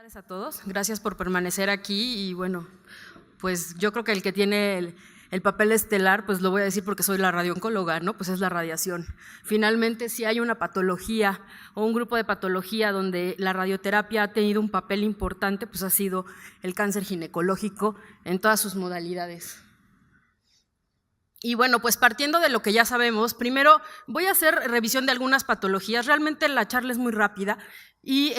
Buenas tardes a todos, gracias por permanecer aquí y bueno, pues yo creo que el que tiene el papel estelar, pues lo voy a decir porque soy la radiooncóloga, ¿no? Pues es la radiación. Finalmente, si hay una patología o un grupo de patología donde la radioterapia ha tenido un papel importante, pues ha sido el cáncer ginecológico en todas sus modalidades. Y bueno, pues partiendo de lo que ya sabemos, primero voy a hacer revisión de algunas patologías. Realmente la charla es muy rápida y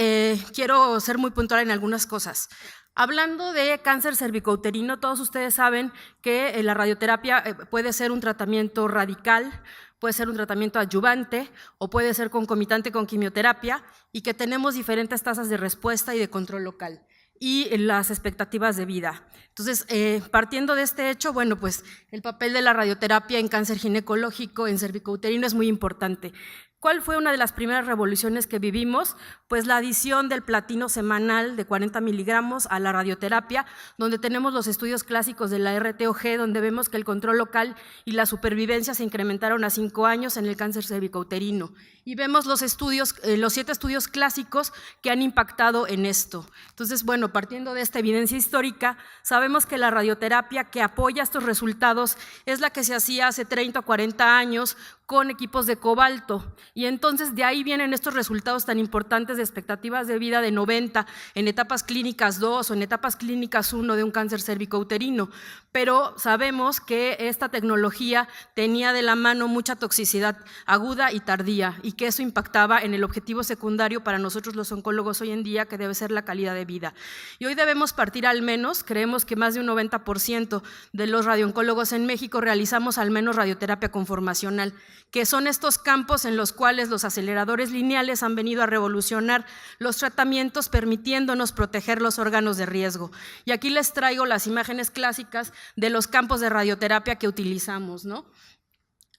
quiero ser muy puntual en algunas cosas. Hablando de cáncer cervicouterino, todos ustedes saben que la radioterapia puede ser un tratamiento radical, puede ser un tratamiento adyuvante o puede ser concomitante con quimioterapia y que tenemos diferentes tasas de respuesta y de control local y las expectativas de vida. Entonces, partiendo de este hecho, bueno, pues el papel de la radioterapia en cáncer ginecológico, en cervicouterino es muy importante. ¿Cuál fue una de las primeras revoluciones que vivimos? Pues la adición del platino semanal de 40 miligramos a la radioterapia, donde tenemos los estudios clásicos de la RTOG, donde vemos que el control local y la supervivencia se incrementaron a 5 años en el cáncer cervicouterino. Y vemos los estudios, los 7 estudios clásicos que han impactado en esto. Entonces, bueno, partiendo de esta evidencia histórica, sabemos que la radioterapia que apoya estos resultados es la que se hacía hace 30 o 40 años con equipos de cobalto. Y entonces de ahí vienen estos resultados tan importantes de expectativas de vida de 90 en etapas clínicas 2 o en etapas clínicas 1 de un cáncer cervicouterino. Pero sabemos que esta tecnología tenía de la mano mucha toxicidad aguda y tardía y que eso impactaba en el objetivo secundario para nosotros los oncólogos hoy en día, que debe ser la calidad de vida. Y hoy debemos partir al menos, creemos que más de un 90% de los radiooncólogos en México realizamos al menos radioterapia conformacional, que son estos campos en los cuales los aceleradores lineales han venido a revolucionar los tratamientos, permitiéndonos proteger los órganos de riesgo. Y aquí les traigo las imágenes clásicas de los campos de radioterapia que utilizamos, ¿no?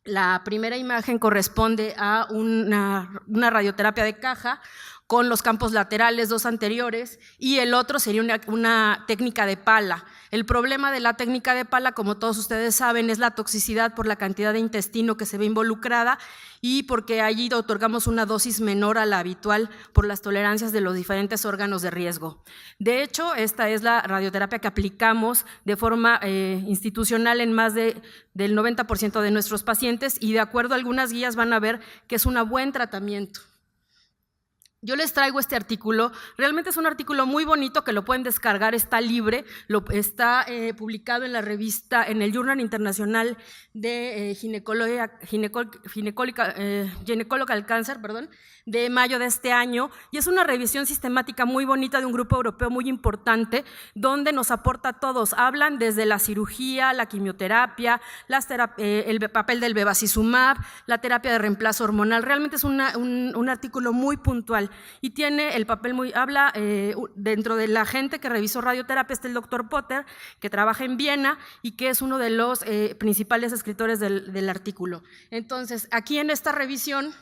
La primera imagen corresponde a una radioterapia de caja con los campos laterales, 2 anteriores, y el otro sería una técnica de pala. El problema de la técnica de pala, como todos ustedes saben, es la toxicidad por la cantidad de intestino que se ve involucrada y porque allí otorgamos una dosis menor a la habitual por las tolerancias de los diferentes órganos de riesgo. De hecho, esta es la radioterapia que aplicamos de forma institucional en más del 90% de nuestros pacientes y de acuerdo a algunas guías van a ver que es un buen tratamiento. Yo les traigo este artículo, realmente es un artículo muy bonito que lo pueden descargar, está libre, está publicado en la revista, en el Journal Internacional de Gynecological Cancer, de mayo de este año, y es una revisión sistemática muy bonita de un grupo europeo muy importante, donde nos aporta a todos, hablan desde la cirugía, la quimioterapia, el papel del bevacizumab, la terapia de reemplazo hormonal, realmente es un artículo muy puntual. Y tiene el papel habla dentro de la gente que revisó radioterapia está el doctor Potter, que trabaja en Viena y que es uno de los principales escritores del artículo. Entonces, aquí en esta revisión,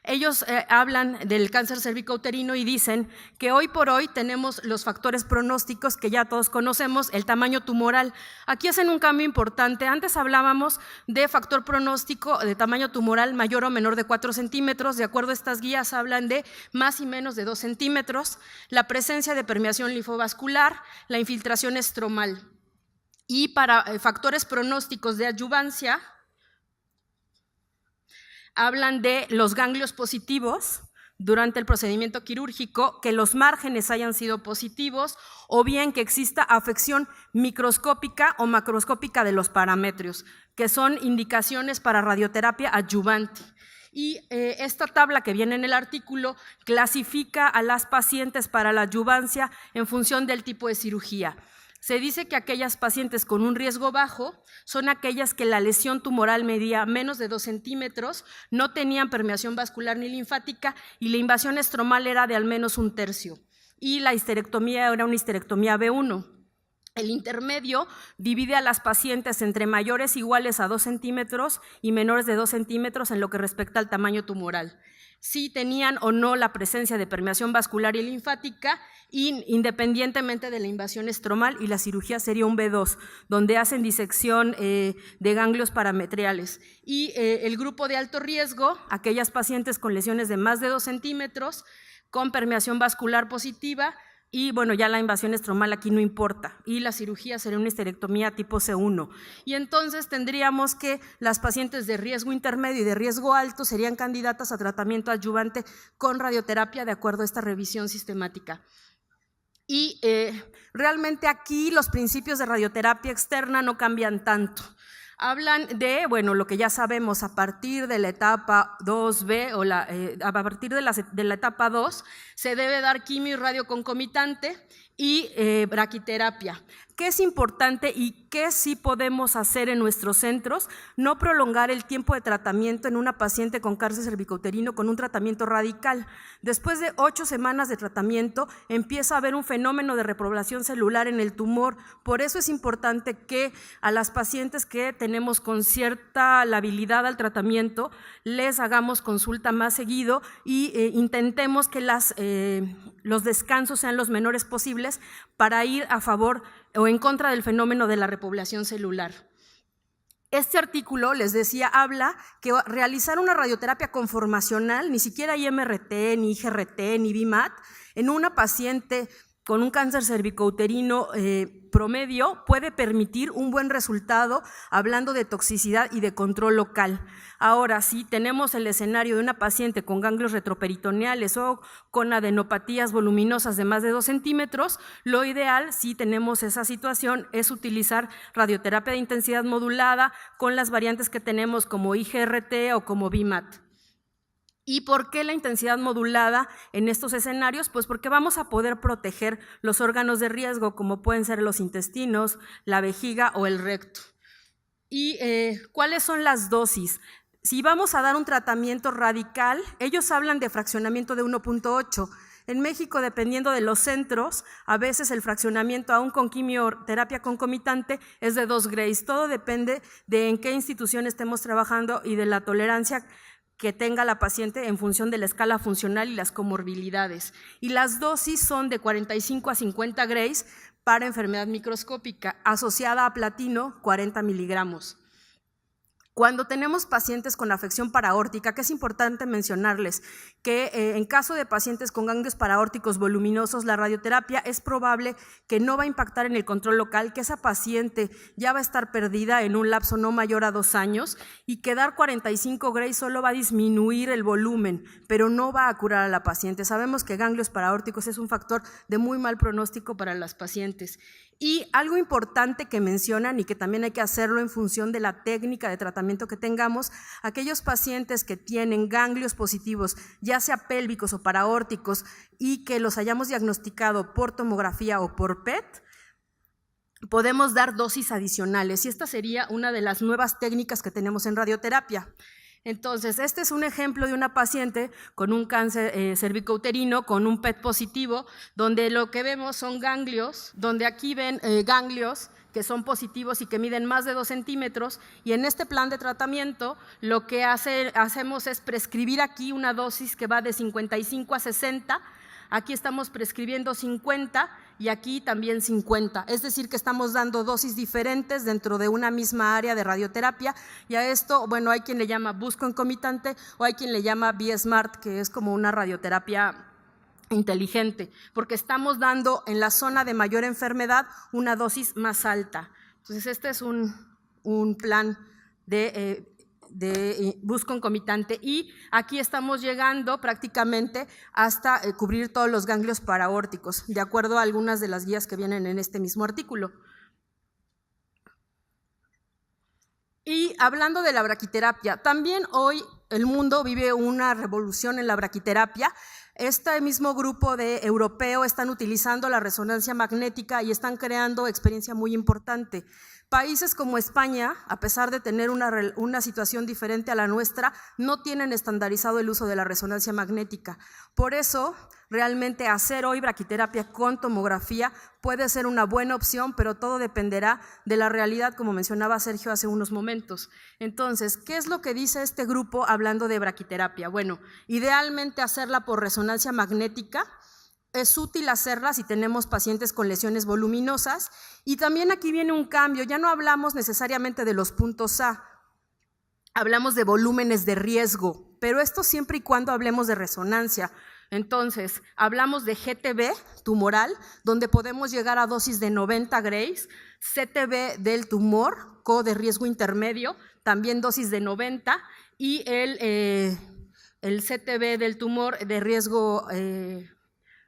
ellos hablan del cáncer cervicouterino y dicen que hoy por hoy tenemos los factores pronósticos que ya todos conocemos, el tamaño tumoral. Aquí hacen un cambio importante. Antes hablábamos de factor pronóstico de tamaño tumoral mayor o menor de 4 centímetros. De acuerdo a estas guías, hablan de más y menos de 2 centímetros, la presencia de permeación linfovascular, la infiltración estromal. Y para factores pronósticos de adyuvancia, hablan de los ganglios positivos durante el procedimiento quirúrgico, que los márgenes hayan sido positivos o bien que exista afección microscópica o macroscópica de los parámetros, que son indicaciones para radioterapia adyuvante. Y esta tabla que viene en el artículo clasifica a las pacientes para la adyuvancia en función del tipo de cirugía. Se dice que aquellas pacientes con un riesgo bajo son aquellas que la lesión tumoral medía menos de 2 centímetros, no tenían permeación vascular ni linfática y la invasión estromal era de al menos 1/3 y la histerectomía era una histerectomía B1. El intermedio divide a las pacientes entre mayores iguales a 2 centímetros y menores de 2 centímetros en lo que respecta al tamaño tumoral. Si tenían o no la presencia de permeación vascular y linfática, independientemente de la invasión estromal, y la cirugía sería un B2, donde hacen disección de ganglios parametriales. Y el grupo de alto riesgo, aquellas pacientes con lesiones de más de 2 centímetros, con permeación vascular positiva, Y bueno, ya la invasión estromal aquí no importa, y la cirugía sería una histerectomía tipo C1. Y entonces tendríamos que las pacientes de riesgo intermedio y de riesgo alto serían candidatas a tratamiento adyuvante con radioterapia de acuerdo a esta revisión sistemática. Y realmente aquí los principios de radioterapia externa no cambian tanto. Hablan de, bueno, lo que ya sabemos, a partir de la etapa 2B o a partir de la etapa 2 se debe dar quimio y radio concomitante y braquiterapia. ¿Qué es importante y qué sí podemos hacer en nuestros centros? No prolongar el tiempo de tratamiento en una paciente con cáncer cervicouterino con un tratamiento radical. Después de 8 semanas de tratamiento empieza a haber un fenómeno de repoblación celular en el tumor. Por eso es importante que a las pacientes que tenemos con cierta labilidad al tratamiento les hagamos consulta más seguido y intentemos que los descansos sean los menores posibles para ir a favor o en contra del fenómeno de la repoblación celular. Este artículo, les decía, habla que realizar una radioterapia conformacional, ni siquiera IMRT, ni IGRT, ni BIMAT, en una paciente con un cáncer cervicouterino promedio puede permitir un buen resultado hablando de toxicidad y de control local. Ahora, si tenemos el escenario de una paciente con ganglios retroperitoneales o con adenopatías voluminosas de más de 2 centímetros, lo ideal, si tenemos esa situación, es utilizar radioterapia de intensidad modulada con las variantes que tenemos como IGRT o como BIMAT. ¿Y por qué la intensidad modulada en estos escenarios? Pues porque vamos a poder proteger los órganos de riesgo como pueden ser los intestinos, la vejiga o el recto. ¿Y cuáles son las dosis? Si vamos a dar un tratamiento radical, ellos hablan de fraccionamiento de 1.8. En México, dependiendo de los centros, a veces el fraccionamiento aún con quimioterapia concomitante es de 2 Grays. Todo depende de en qué institución estemos trabajando y de la tolerancia que tenga la paciente en función de la escala funcional y las comorbilidades. Y las dosis son de 45 a 50 Grays para enfermedad microscópica, asociada a platino, 40 miligramos. Cuando tenemos pacientes con afección paraórtica, que es importante mencionarles que en caso de pacientes con ganglios paraórticos voluminosos, la radioterapia es probable que no va a impactar en el control local, que esa paciente ya va a estar perdida en un lapso no mayor a 2 años y que dar 45 Grays solo va a disminuir el volumen, pero no va a curar a la paciente. Sabemos que ganglios paraórticos es un factor de muy mal pronóstico para las pacientes. Y algo importante que mencionan y que también hay que hacerlo en función de la técnica de tratamiento que tengamos, aquellos pacientes que tienen ganglios positivos, ya sea pélvicos o paraórticos, y que los hayamos diagnosticado por tomografía o por PET, podemos dar dosis adicionales, y esta sería una de las nuevas técnicas que tenemos en radioterapia. Entonces, este es un ejemplo de una paciente con un cáncer cervicouterino, con un PET positivo, donde lo que vemos son ganglios, donde aquí ven ganglios que son positivos y que miden más de 2 centímetros, y en este plan de tratamiento lo que hacemos es prescribir aquí una dosis que va de 55 a 60, aquí estamos prescribiendo 50 y aquí también 50, es decir que estamos dando dosis diferentes dentro de una misma área de radioterapia, y a esto, bueno, hay quien le llama bus concomitante o hay quien le llama B-Smart, que es como una radioterapia inteligente, porque estamos dando en la zona de mayor enfermedad una dosis más alta. Entonces este es un plan de bus concomitante, y aquí estamos llegando prácticamente hasta cubrir todos los ganglios paraórticos, de acuerdo a algunas de las guías que vienen en este mismo artículo. Y hablando de la braquiterapia, también hoy el mundo vive una revolución en la braquiterapia. Este mismo grupo de europeo están utilizando la resonancia magnética y están creando experiencia muy importante. Países como España, a pesar de tener una situación diferente a la nuestra, no tienen estandarizado el uso de la resonancia magnética. Por eso, realmente hacer hoy braquiterapia con tomografía puede ser una buena opción, pero todo dependerá de la realidad, como mencionaba Sergio hace unos momentos. Entonces, ¿qué es lo que dice este grupo hablando de braquiterapia? Bueno, idealmente hacerla por resonancia magnética. Es útil hacerla si tenemos pacientes con lesiones voluminosas, y también aquí viene un cambio, ya no hablamos necesariamente de los puntos A, hablamos de volúmenes de riesgo, pero esto siempre y cuando hablemos de resonancia. Entonces, hablamos de GTB tumoral, donde podemos llegar a dosis de 90 grays, CTB del tumor, CO de riesgo intermedio, también dosis de 90, y el CTB del tumor de riesgo,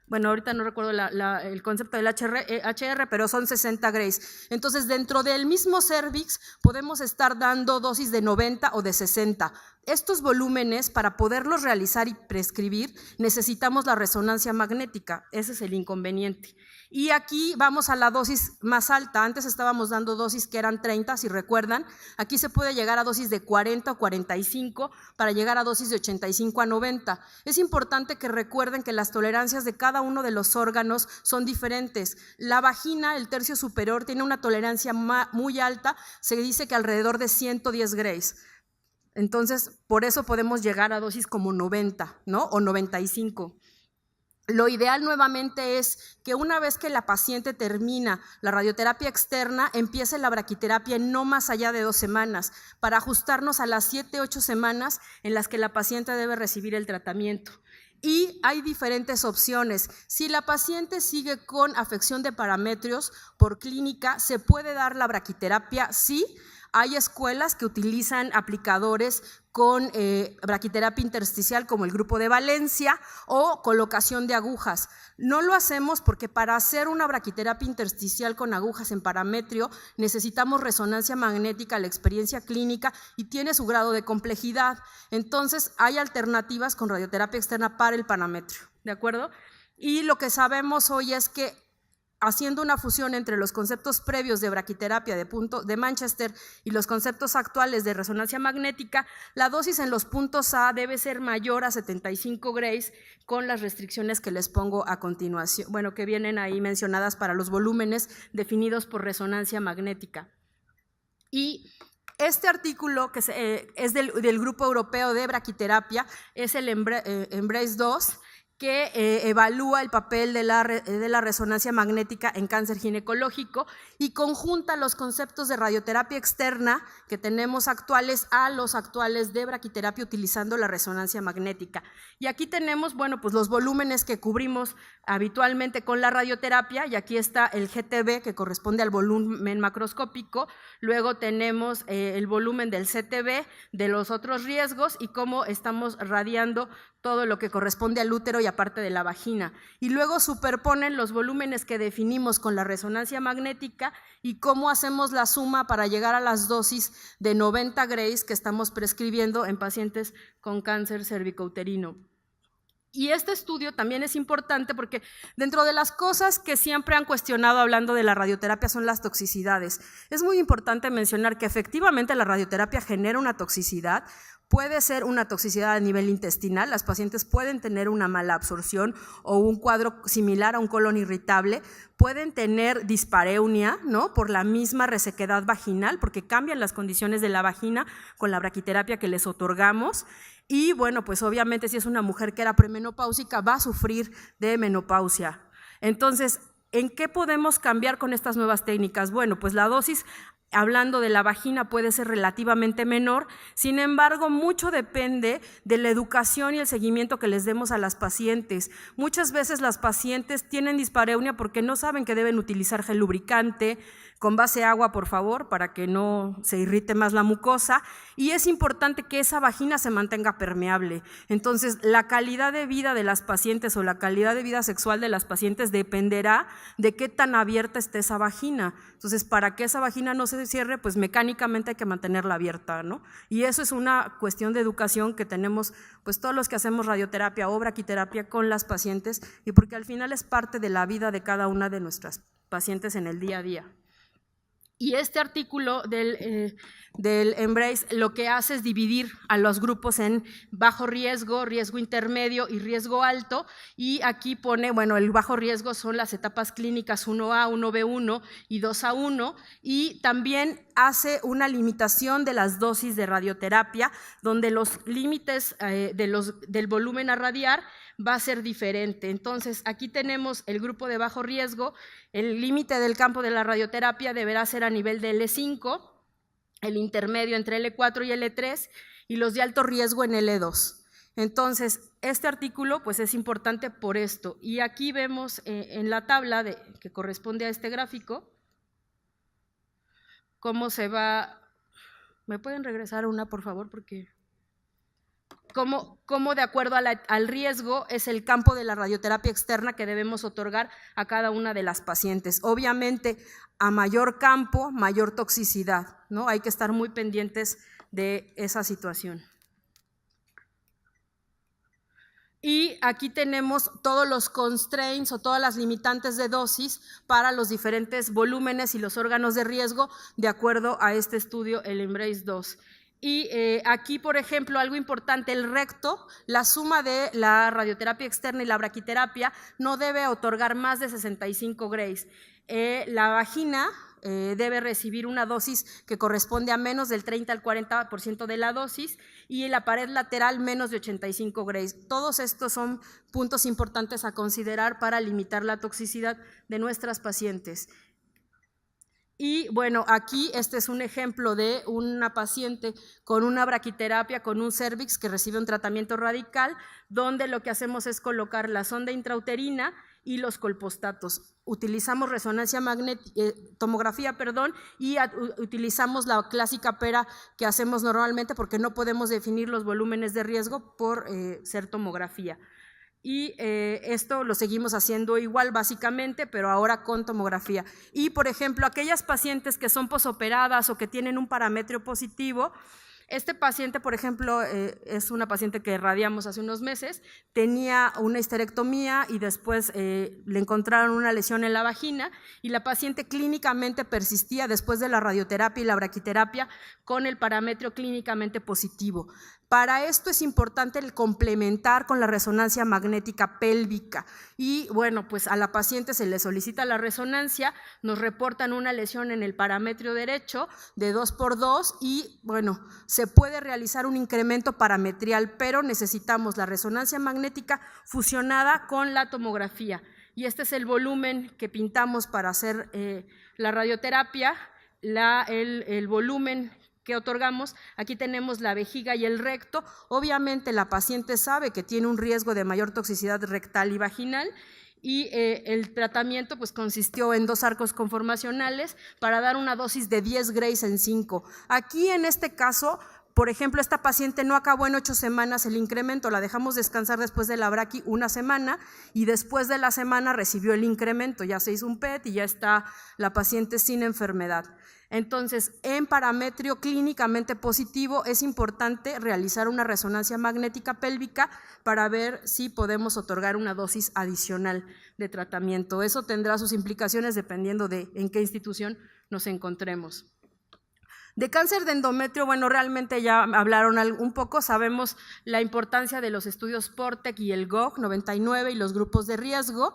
bueno, ahorita no recuerdo el concepto del HR, pero son 60 grays. Entonces, dentro del mismo cervix podemos estar dando dosis de 90 o de 60. Estos volúmenes, para poderlos realizar y prescribir, necesitamos la resonancia magnética. Ese es el inconveniente. Y aquí vamos a la dosis más alta. Antes estábamos dando dosis que eran 30, si recuerdan. Aquí se puede llegar a dosis de 40 o 45 para llegar a dosis de 85 a 90. Es importante que recuerden que las tolerancias de cada uno de los órganos son diferentes. La vagina, el tercio superior, tiene una tolerancia muy alta, se dice que alrededor de 110 grays. Entonces, por eso podemos llegar a dosis como 90, ¿no? O 95. Lo ideal nuevamente es que una vez que la paciente termina la radioterapia externa, empiece la braquiterapia en no más allá de 2 semanas, para ajustarnos a las 7-8 semanas en las que la paciente debe recibir el tratamiento. Y hay diferentes opciones. Si la paciente sigue con afección de parametrios por clínica, ¿se puede dar la braquiterapia? Sí. Hay escuelas que utilizan aplicadores con braquiterapia intersticial como el Grupo de Valencia o colocación de agujas. No lo hacemos porque para hacer una braquiterapia intersticial con agujas en parametrio necesitamos resonancia magnética, la experiencia clínica y tiene su grado de complejidad. Entonces hay alternativas con radioterapia externa para el parametrio, ¿de acuerdo? Y lo que sabemos hoy es que haciendo una fusión entre los conceptos previos de braquiterapia de Manchester y los conceptos actuales de resonancia magnética, la dosis en los puntos A debe ser mayor a 75 grays con las restricciones que les pongo a continuación, bueno, que vienen ahí mencionadas para los volúmenes definidos por resonancia magnética. Y este artículo, que es del Grupo Europeo de Braquiterapia, es el Embrace 2, que evalúa el papel de la resonancia magnética en cáncer ginecológico y conjunta los conceptos de radioterapia externa que tenemos actuales a los actuales de braquiterapia utilizando la resonancia magnética. Y aquí tenemos, bueno, pues los volúmenes que cubrimos habitualmente con la radioterapia, y aquí está el GTB, que corresponde al volumen macroscópico. Luego tenemos el volumen del CTB, de los otros riesgos y cómo estamos radiando todo lo que corresponde al útero y aparte de la vagina. Y luego superponen los volúmenes que definimos con la resonancia magnética y cómo hacemos la suma para llegar a las dosis de 90 grays que estamos prescribiendo en pacientes con cáncer cervicouterino. Y este estudio también es importante porque dentro de las cosas que siempre han cuestionado hablando de la radioterapia son las toxicidades. Es muy importante mencionar que efectivamente la radioterapia genera una toxicidad. Puede ser una toxicidad a nivel intestinal, las pacientes pueden tener una mala absorción o un cuadro similar a un colon irritable, pueden tener dispareunia, ¿no? Por la misma resequedad vaginal, porque cambian las condiciones de la vagina con la braquiterapia que les otorgamos. Y bueno, pues obviamente si es una mujer que era premenopáusica va a sufrir de menopausia. Entonces, ¿en qué podemos cambiar con estas nuevas técnicas? Bueno, pues la dosis, hablando de la vagina, puede ser relativamente menor, sin embargo, mucho depende de la educación y el seguimiento que les demos a las pacientes. Muchas veces las pacientes tienen dispareunia porque no saben que deben utilizar gel lubricante, con base agua, por favor, para que no se irrite más la mucosa, y es importante que esa vagina se mantenga permeable. Entonces, la calidad de vida de las pacientes o la calidad de vida sexual de las pacientes dependerá de qué tan abierta esté esa vagina. Entonces, para que esa vagina no se cierre, pues mecánicamente hay que mantenerla abierta, ¿no? Y eso es una cuestión de educación que tenemos, pues todos los que hacemos radioterapia o braquiterapia con las pacientes, y porque al final es parte de la vida de cada una de nuestras pacientes en el día a día. Y este artículo del Embrace lo que hace es dividir a los grupos en bajo riesgo, riesgo intermedio y riesgo alto, y aquí pone, bueno, el bajo riesgo son las etapas clínicas 1A, 1B1 y 2A1, y también hace una limitación de las dosis de radioterapia, donde los límites del volumen a radiar va a ser diferente. Entonces, aquí tenemos el grupo de bajo riesgo, el límite del campo de la radioterapia deberá ser a nivel de L5, el intermedio entre L4 y L3 y los de alto riesgo en L2. Entonces, este artículo pues es importante por esto. Y aquí vemos en la tabla que corresponde a este gráfico, cómo se va… ¿Me pueden regresar una, por favor? Porque… Cómo de acuerdo al riesgo es el campo de la radioterapia externa que debemos otorgar a cada una de las pacientes. Obviamente, a mayor campo, mayor toxicidad, ¿no? Hay que estar muy pendientes de esa situación. Y aquí tenemos todos los constraints o todas las limitantes de dosis para los diferentes volúmenes y los órganos de riesgo de acuerdo a este estudio, el Embrace 2. Y aquí, por ejemplo, algo importante, el recto, la suma de la radioterapia externa y la braquiterapia no debe otorgar más de 65 grays. La vagina debe recibir una dosis que corresponde a menos del 30 al 40% de la dosis y la pared lateral menos de 85 grays. Todos estos son puntos importantes a considerar para limitar la toxicidad de nuestras pacientes. Y bueno, aquí este es un ejemplo de una paciente con una braquiterapia, con un cervix que recibe un tratamiento radical, donde lo que hacemos es colocar la sonda intrauterina y los colpostatos. Utilizamos resonancia magnética, tomografía, y utilizamos la clásica PERA que hacemos normalmente porque no podemos definir los volúmenes de riesgo por ser tomografía. Y esto lo seguimos haciendo igual básicamente, pero ahora con tomografía. Y por ejemplo, aquellas pacientes que son posoperadas o que tienen un parametrio positivo, este paciente, por ejemplo, es una paciente que radiamos hace unos meses, tenía una histerectomía y después le encontraron una lesión en la vagina y la paciente clínicamente persistía después de la radioterapia y la braquiterapia con el parámetro clínicamente positivo. Para esto es importante el complementar con la resonancia magnética pélvica y bueno, pues a la paciente se le solicita la resonancia, nos reportan una lesión en el parametrio derecho de 2x2 y bueno, se puede realizar un incremento parametrial, pero necesitamos la resonancia magnética fusionada con la tomografía y este es el volumen que pintamos para hacer la radioterapia, el volumen que otorgamos. Aquí tenemos la vejiga y el recto. Obviamente la paciente sabe que tiene un riesgo de mayor toxicidad rectal y vaginal y el tratamiento pues consistió en 2 arcos conformacionales para dar una dosis de 10 grays en 5. Aquí en este caso, por ejemplo, esta paciente no acabó en 8 semanas el incremento, la dejamos descansar después de la braqui 1 semana y después de la semana recibió el incremento, ya se hizo un PET y ya está la paciente sin enfermedad. Entonces, en parametrio clínicamente positivo es importante realizar una resonancia magnética pélvica para ver si podemos otorgar una dosis adicional de tratamiento. Eso tendrá sus implicaciones dependiendo de en qué institución nos encontremos. De cáncer de endometrio, bueno, realmente ya hablaron un poco, sabemos la importancia de los estudios PORTEC y el GOG 99 y los grupos de riesgo.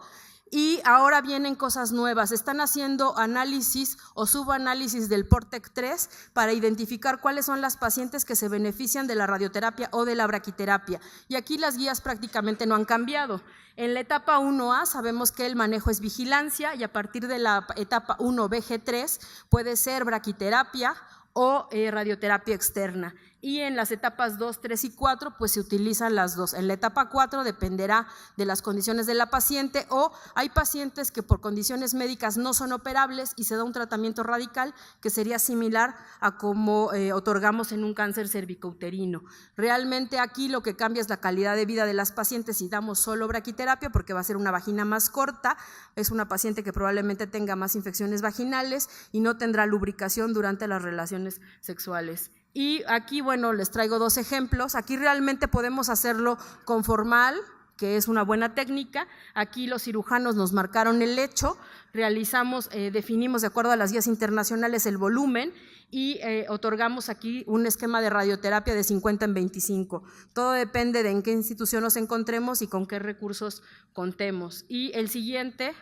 Y ahora vienen cosas nuevas, están haciendo análisis o subanálisis del PORTEC 3 para identificar cuáles son las pacientes que se benefician de la radioterapia o de la braquiterapia. Y aquí las guías prácticamente no han cambiado. En la etapa 1A sabemos que el manejo es vigilancia y a partir de la etapa 1BG3 puede ser braquiterapia o radioterapia externa. Y en las etapas 2, 3 y 4 pues se utilizan las dos. En la etapa 4 dependerá de las condiciones de la paciente o hay pacientes que por condiciones médicas no son operables y se da un tratamiento radical que sería similar a como otorgamos en un cáncer cervicouterino. Realmente aquí lo que cambia es la calidad de vida de las pacientes y damos solo braquiterapia porque va a ser una vagina más corta, es una paciente que probablemente tenga más infecciones vaginales y no tendrá lubricación durante las relaciones sexuales. Y aquí, bueno, les traigo 2 ejemplos. Aquí realmente podemos hacerlo con formal, que es una buena técnica. Aquí los cirujanos nos marcaron el lecho, realizamos, definimos de acuerdo a las guías internacionales el volumen y otorgamos aquí un esquema de radioterapia de 50 en 25. Todo depende de en qué institución nos encontremos y con qué recursos contemos. Y el siguiente,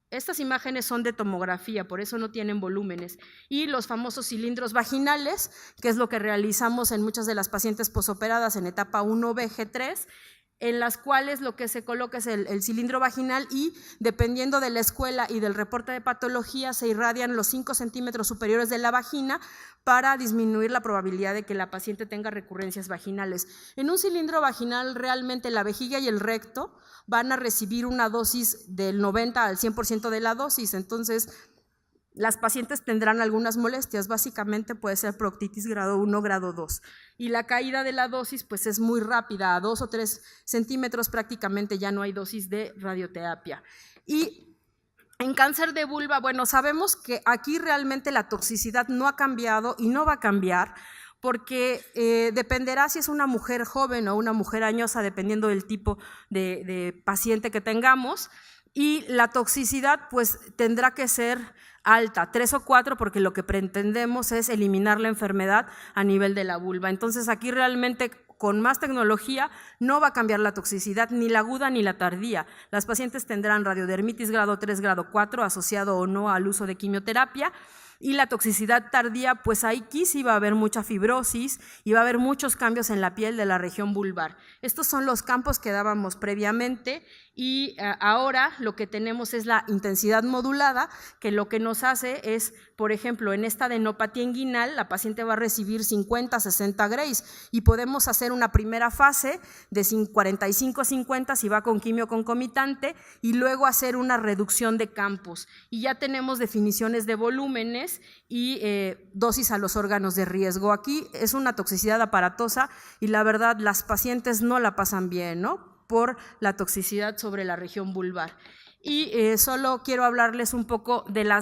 estas imágenes son de tomografía, por eso no tienen volúmenes. Y los famosos cilindros vaginales, que es lo que realizamos en muchas de las pacientes posoperadas en etapa 1BG3, en las cuales lo que se coloca es el cilindro vaginal y dependiendo de la escuela y del reporte de patología se irradian los 5 centímetros superiores de la vagina para disminuir la probabilidad de que la paciente tenga recurrencias vaginales. En un cilindro vaginal realmente la vejiga y el recto van a recibir una dosis del 90 al 100% de la dosis, entonces las pacientes tendrán algunas molestias, básicamente puede ser proctitis grado 1, grado 2. Y la caída de la dosis pues es muy rápida, a 2 o 3 centímetros prácticamente ya no hay dosis de radioterapia. Y en cáncer de vulva, bueno, sabemos que aquí realmente la toxicidad no ha cambiado y no va a cambiar, porque dependerá si es una mujer joven o una mujer añosa, dependiendo del tipo de paciente que tengamos, y la toxicidad pues tendrá que ser alta, 3 o 4, porque lo que pretendemos es eliminar la enfermedad a nivel de la vulva. Entonces aquí realmente con más tecnología no va a cambiar la toxicidad, ni la aguda ni la tardía. Las pacientes tendrán radiodermitis grado 3, grado 4, asociado o no al uso de quimioterapia, y la toxicidad tardía, pues aquí sí va a haber mucha fibrosis y va a haber muchos cambios en la piel de la región vulvar. Estos son los campos que dábamos previamente y ahora lo que tenemos es la intensidad modulada, que lo que nos hace es, por ejemplo, en esta adenopatía inguinal, la paciente va a recibir 50, 60 grays y podemos hacer una primera fase de 45-50 si va con quimio concomitante y luego hacer una reducción de campos y ya tenemos definiciones de volúmenes y dosis a los órganos de riesgo. Aquí es una toxicidad aparatosa y la verdad las pacientes no la pasan bien, ¿no?, por la toxicidad sobre la región vulvar. Y solo quiero hablarles un poco de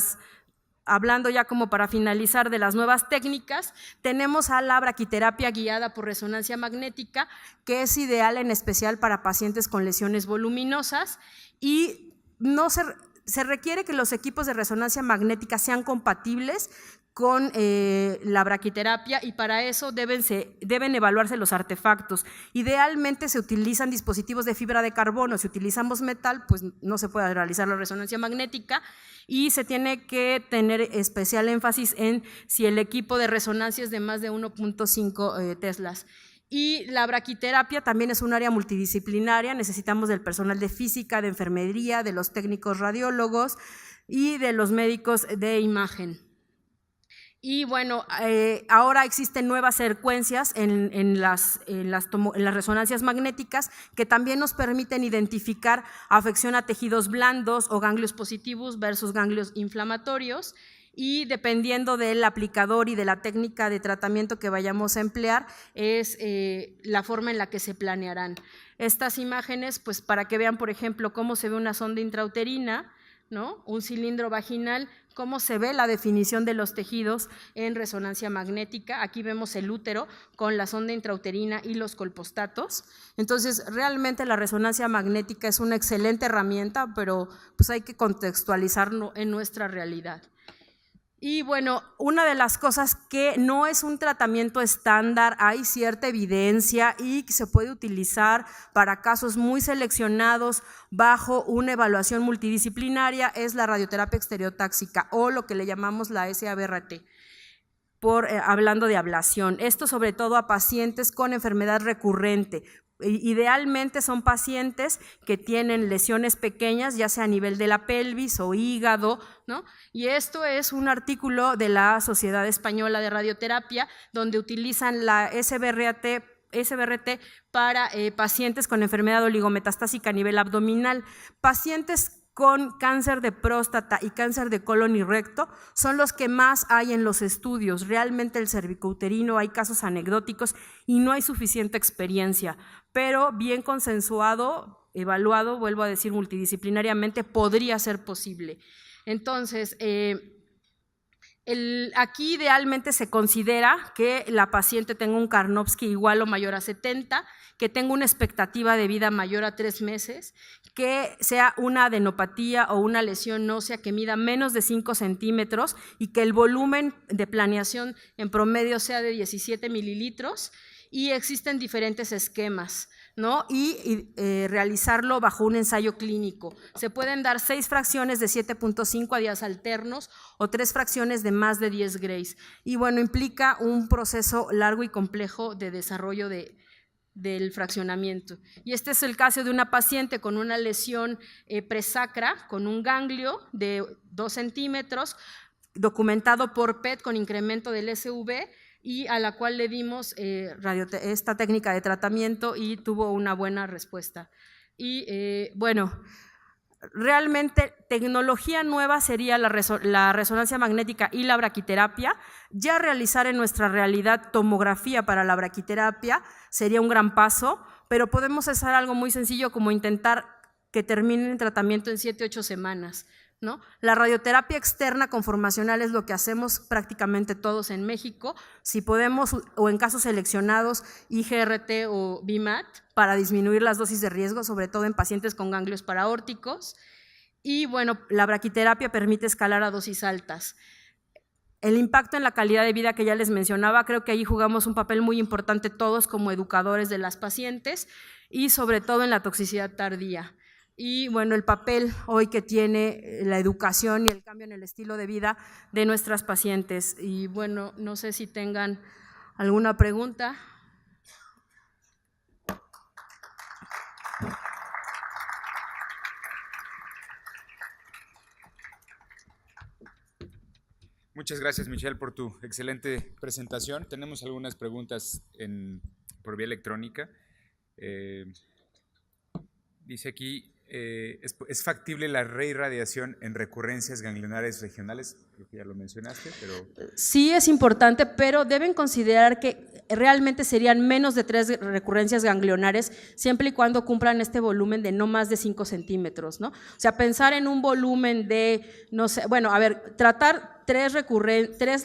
hablando ya como para finalizar de las nuevas técnicas, tenemos a la braquiterapia guiada por resonancia magnética, que es ideal en especial para pacientes con lesiones voluminosas y no se requiere que los equipos de resonancia magnética sean compatibles con la braquiterapia y para eso deben evaluarse los artefactos. Idealmente se utilizan dispositivos de fibra de carbono, si utilizamos metal pues no se puede realizar la resonancia magnética y se tiene que tener especial énfasis en si el equipo de resonancia es de más de 1.5 teslas. Y la braquiterapia también es un área multidisciplinaria, necesitamos del personal de física, de enfermería, de los técnicos radiólogos y de los médicos de imagen. Y bueno, ahora existen nuevas secuencias en las resonancias magnéticas que también nos permiten identificar afección a tejidos blandos o ganglios positivos versus ganglios inflamatorios y dependiendo del aplicador y de la técnica de tratamiento que vayamos a emplear es la forma en la que se planearán. Estas imágenes, pues para que vean, por ejemplo, cómo se ve una sonda intrauterina, ¿no?, un cilindro vaginal, cómo se ve la definición de los tejidos en resonancia magnética. Aquí vemos el útero con la sonda intrauterina y los colpostatos. Entonces, realmente la resonancia magnética es una excelente herramienta, pero pues hay que contextualizarlo en nuestra realidad. Y bueno, una de las cosas que no es un tratamiento estándar, hay cierta evidencia y que se puede utilizar para casos muy seleccionados bajo una evaluación multidisciplinaria, es la radioterapia exteriotáxica o lo que le llamamos la SABRT, hablando de ablación. Esto sobre todo a pacientes con enfermedad recurrente. Idealmente son pacientes que tienen lesiones pequeñas, ya sea a nivel de la pelvis o hígado, ¿no? Y esto es un artículo de la Sociedad Española de Radioterapia, donde utilizan la SBRT para pacientes con enfermedad oligometastásica a nivel abdominal. Pacientes con cáncer de próstata y cáncer de colon y recto son los que más hay en los estudios. Realmente el cervicouterino hay casos anecdóticos y no hay suficiente experiencia, pero bien consensuado, evaluado, vuelvo a decir multidisciplinariamente, podría ser posible. Entonces, aquí idealmente se considera que la paciente tenga un Karnofsky igual o mayor a 70, que tenga una expectativa de vida mayor a 3 meses, que sea una adenopatía o una lesión ósea que mida menos de 5 centímetros y que el volumen de planeación en promedio sea de 17 mililitros y existen diferentes esquemas, ¿no? Y realizarlo bajo un ensayo clínico. Se pueden dar 6 fracciones de 7.5 a días alternos o 3 fracciones de más de 10 grays. Y bueno, implica un proceso largo y complejo de desarrollo de del fraccionamiento. Y este es el caso de una paciente con una lesión presacra, con un ganglio de 2 centímetros, documentado por PET con incremento del SV, y a la cual le dimos esta técnica de tratamiento y tuvo una buena respuesta. Y bueno, realmente tecnología nueva sería la resonancia magnética y la braquiterapia. Ya realizar en nuestra realidad tomografía para la braquiterapia sería un gran paso, pero podemos hacer algo muy sencillo como intentar que termine el tratamiento en 7 u 8 semanas, ¿no? La radioterapia externa conformacional es lo que hacemos prácticamente todos en México, si podemos, o en casos seleccionados, IGRT o BIMAT, para disminuir las dosis de riesgo, sobre todo en pacientes con ganglios paraórticos. Y bueno, la braquiterapia permite escalar a dosis altas. El impacto en la calidad de vida que ya les mencionaba, creo que ahí jugamos un papel muy importante todos como educadores de las pacientes y sobre todo en la toxicidad tardía. Y bueno, el papel hoy que tiene la educación y el cambio en el estilo de vida de nuestras pacientes. Y bueno, no sé si tengan alguna pregunta. Muchas gracias, Michelle, por tu excelente presentación. Tenemos algunas preguntas por vía electrónica. Dice aquí, ¿es factible la reirradiación en recurrencias ganglionares regionales? Creo que ya lo mencionaste, pero… Sí, es importante, pero deben considerar que realmente serían menos de 3 recurrencias ganglionares siempre y cuando cumplan este volumen de no más de 5 centímetros, ¿no? O sea, pensar en un volumen de, no sé, bueno, a ver, tratar 3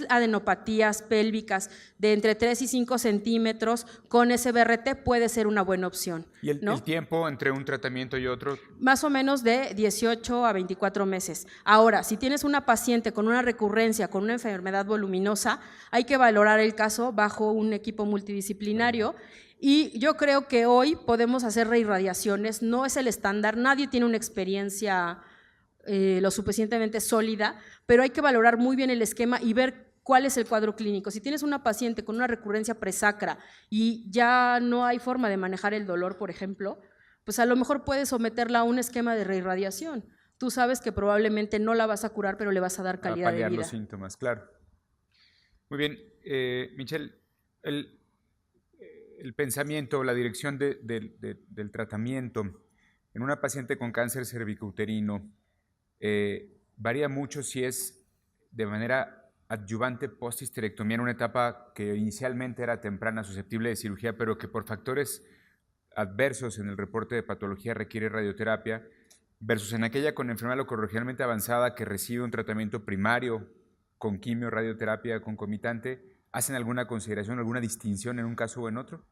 adenopatías pélvicas de entre 3 y 5 centímetros con SBRT puede ser una buena opción. ¿Y el tiempo entre un tratamiento y otro? Más o menos de 18 a 24 meses. Ahora, si tienes una paciente con una recurrencia, con una enfermedad voluminosa, hay que valorar el caso bajo un equipo multidisciplinario. Y yo creo que hoy podemos hacer reirradiaciones, no es el estándar, nadie tiene una experiencia lo suficientemente sólida, pero hay que valorar muy bien el esquema y ver cuál es el cuadro clínico. Si tienes una paciente con una recurrencia presacra y ya no hay forma de manejar el dolor, por ejemplo, pues a lo mejor puedes someterla a un esquema de reirradiación. Tú sabes que probablemente no la vas a curar, pero le vas a dar calidad de vida. Para paliar los síntomas, claro. Muy bien, Michelle, el pensamiento, la dirección del tratamiento en una paciente con cáncer cervicouterino varía mucho si es de manera adyuvante post-histerectomía en una etapa que inicialmente era temprana, susceptible de cirugía, pero que por factores adversos en el reporte de patología requiere radioterapia, versus en aquella con enfermedad locorregionalmente avanzada que recibe un tratamiento primario con quimio, radioterapia concomitante. ¿Hacen alguna consideración, alguna distinción en un caso o en otro?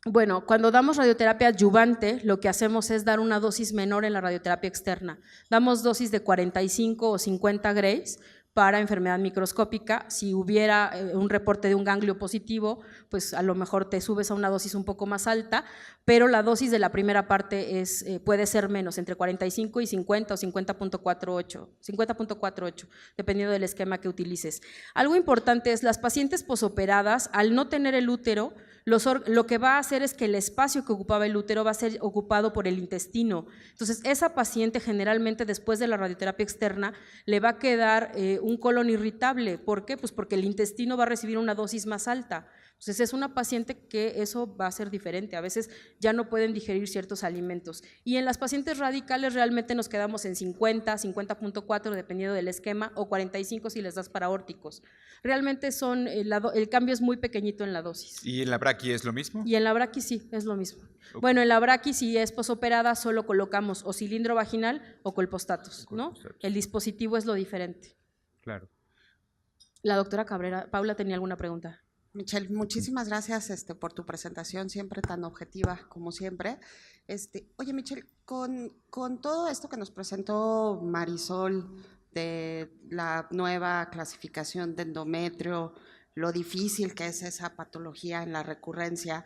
Bueno, cuando damos radioterapia adyuvante, lo que hacemos es dar una dosis menor en la radioterapia externa. Damos dosis de 45 o 50 grays para enfermedad microscópica. Si hubiera un reporte de un ganglio positivo, pues a lo mejor te subes a una dosis un poco más alta, pero la dosis de la primera parte puede ser menos, entre 45 y 50 o 50.48, dependiendo del esquema que utilices. Algo importante es las pacientes posoperadas, al no tener el útero, lo que va a hacer es que el espacio que ocupaba el útero va a ser ocupado por el intestino. Entonces, esa paciente generalmente después de la radioterapia externa le va a quedar un colon irritable. ¿Por qué? Pues porque el intestino va a recibir una dosis más alta. Entonces, es una paciente que eso va a ser diferente. A veces ya no pueden digerir ciertos alimentos. Y en las pacientes radicales realmente nos quedamos en 50, 50.4 dependiendo del esquema, o 45 si les das paraórticos. Realmente el cambio es muy pequeñito en la dosis. ¿Y en la braqui es lo mismo? Y en la braqui sí, es lo mismo. Okay. Bueno, en la braqui si es posoperada solo colocamos o cilindro vaginal o colpostatos, ¿no? El dispositivo es lo diferente. Claro. La doctora Cabrera, Paula tenía alguna pregunta. Michelle, muchísimas gracias por tu presentación, siempre tan objetiva como siempre. Oye, Michelle, con todo esto que nos presentó Marisol de la nueva clasificación de endometrio, lo difícil que es esa patología en la recurrencia,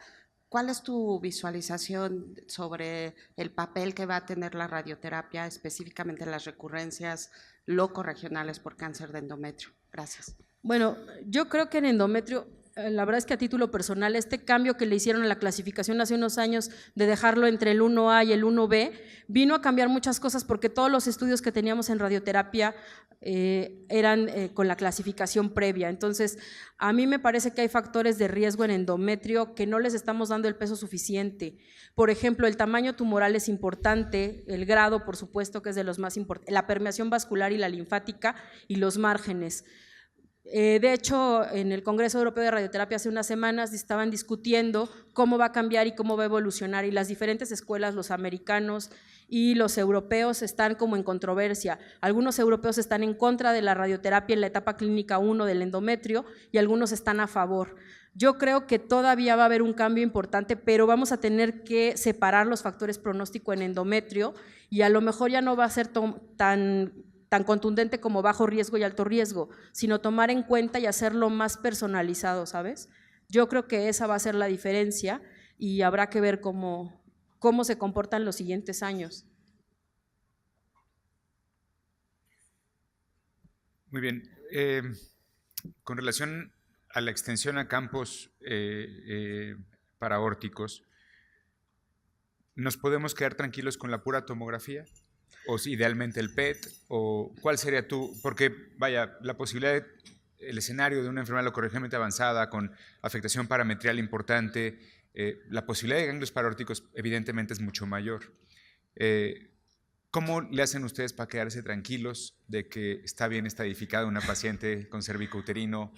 ¿cuál es tu visualización sobre el papel que va a tener la radioterapia específicamente en las recurrencias locorregionales por cáncer de endometrio? Gracias. Bueno, yo creo que en endometrio la verdad es que a título personal, este cambio que le hicieron a la clasificación hace unos años de dejarlo entre el 1A y el 1B, vino a cambiar muchas cosas porque todos los estudios que teníamos en radioterapia eran con la clasificación previa. Entonces, a mí me parece que hay factores de riesgo en endometrio que no les estamos dando el peso suficiente. Por ejemplo, el tamaño tumoral es importante, el grado, por supuesto, que es de los más importantes, la permeación vascular y la linfática y los márgenes. De hecho, en el Congreso Europeo de Radioterapia hace unas semanas estaban discutiendo cómo va a cambiar y cómo va a evolucionar, y las diferentes escuelas, los americanos y los europeos, están como en controversia. Algunos europeos están en contra de la radioterapia en la etapa clínica 1 del endometrio y algunos están a favor. Yo creo que todavía va a haber un cambio importante, pero vamos a tener que separar los factores pronóstico en endometrio y a lo mejor ya no va a ser tan contundente como bajo riesgo y alto riesgo, sino tomar en cuenta y hacerlo más personalizado, ¿sabes? Yo creo que esa va a ser la diferencia y habrá que ver cómo se comportan los siguientes años. Muy bien. Con relación a la extensión a campos paraórticos, ¿nos podemos quedar tranquilos con la pura tomografía? ¿O si idealmente el PET? ¿O cuál sería porque vaya, la posibilidad, el escenario de una enfermedad locorregionalmente avanzada con afectación parametrial importante, la posibilidad de ganglios paraórticos evidentemente es mucho mayor. ¿Cómo le hacen ustedes para quedarse tranquilos de que está bien estadificada una paciente con cervicouterino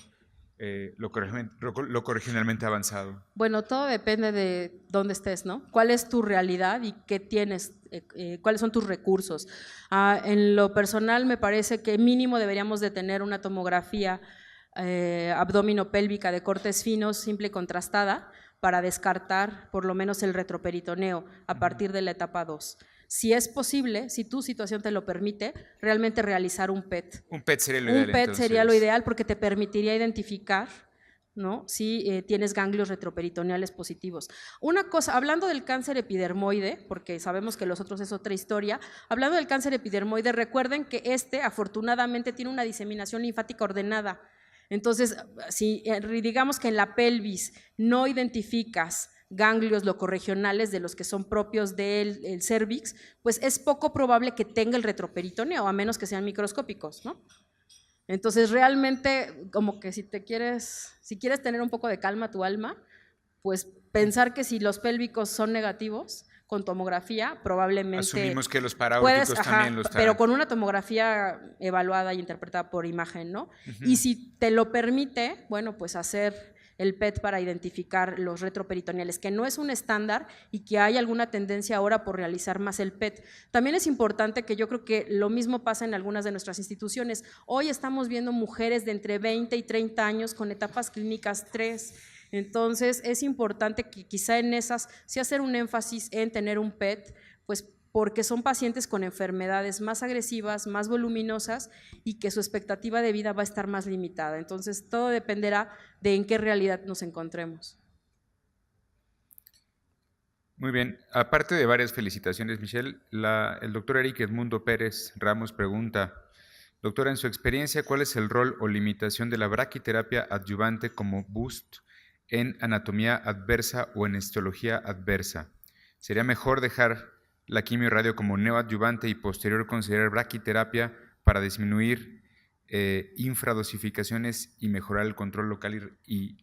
locorregionalmente avanzado? Bueno, todo depende de dónde estés, ¿no? ¿Cuál es tu realidad y qué tienes, cuáles son tus recursos? En lo personal me parece que mínimo deberíamos de tener una tomografía abdominopélvica de cortes finos, simple y contrastada, para descartar por lo menos el retroperitoneo a partir de la etapa 2. Si es posible, si tu situación te lo permite, realmente realizar un PET. Un PET sería lo ideal. Un PET sería lo ideal porque te permitiría identificar, ¿no?, si tienes ganglios retroperitoneales positivos. Una cosa, hablando del cáncer epidermoide, porque sabemos que los otros es otra historia, hablando del cáncer epidermoide, recuerden que afortunadamente tiene una diseminación linfática ordenada. Entonces, si digamos que en la pelvis no identificas ganglios locorregionales de los que son propios del cervix, pues es poco probable que tenga el retroperitoneo, a menos que sean microscópicos, ¿no? Entonces, realmente, como que si quieres tener un poco de calma a tu alma, pues pensar que si los pélvicos son negativos, con tomografía, probablemente… Asumimos que los paraórticos también lo están. Pero con una tomografía evaluada y interpretada por imagen, ¿no? Y si te lo permite, bueno, pues hacer el PET para identificar los retroperitoneales, que no es un estándar y que hay alguna tendencia ahora por realizar más el PET. También es importante que yo creo que lo mismo pasa en algunas de nuestras instituciones. Hoy estamos viendo mujeres de entre 20 y 30 años con etapas clínicas 3. Entonces, es importante que quizá en esas sí hacer un énfasis en tener un PET, pues porque son pacientes con enfermedades más agresivas, más voluminosas y que su expectativa de vida va a estar más limitada. Entonces, todo dependerá de en qué realidad nos encontremos. Muy bien. Aparte de varias felicitaciones, Michelle, el doctor Eric Edmundo Pérez Ramos pregunta: doctora, en su experiencia, ¿cuál es el rol o limitación de la braquiterapia adyuvante como boost en anatomía adversa o en histología adversa? ¿Sería mejor dejar la quimio radio como neoadyuvante y posterior considerar braquiterapia para disminuir infradosificaciones y mejorar el control local y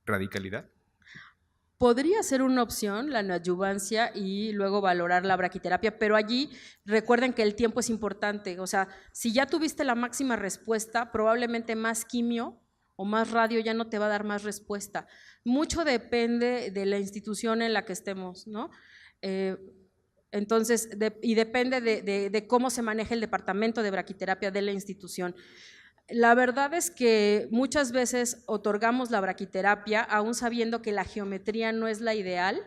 radicalidad? Podría ser una opción la neoadyuvancia y luego valorar la braquiterapia, pero allí recuerden que el tiempo es importante. O sea, si ya tuviste la máxima respuesta, probablemente más quimio o más radio ya no te va a dar más respuesta. Mucho depende de la institución en la que estemos, ¿no? Entonces, y depende de cómo se maneja el departamento de braquiterapia de la institución. La verdad es que muchas veces otorgamos la braquiterapia aún sabiendo que la geometría no es la ideal,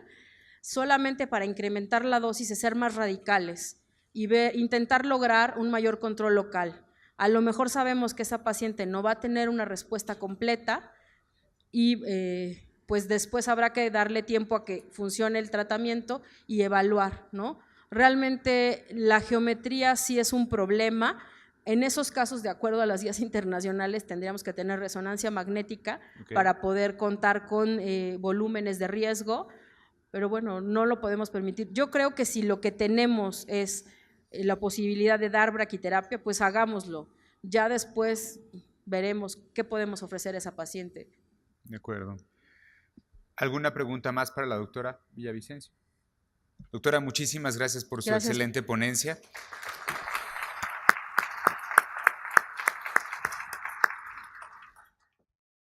solamente para incrementar la dosis y ser más radicales y intentar lograr un mayor control local. A lo mejor sabemos que esa paciente no va a tener una respuesta completa y pues después habrá que darle tiempo a que funcione el tratamiento y evaluar, ¿no? Realmente la geometría sí es un problema, En esos casos, de acuerdo a las guías internacionales, tendríamos que tener resonancia magnética Okay. para poder contar con volúmenes de riesgo, pero bueno, no lo podemos permitir. Yo creo que si lo que tenemos es la posibilidad de dar braquiterapia, pues hagámoslo. Ya después veremos qué podemos ofrecer a esa paciente. De acuerdo. ¿Alguna pregunta más para la doctora Villavicencio? Doctora, muchísimas gracias por su Gracias. excelente ponencia.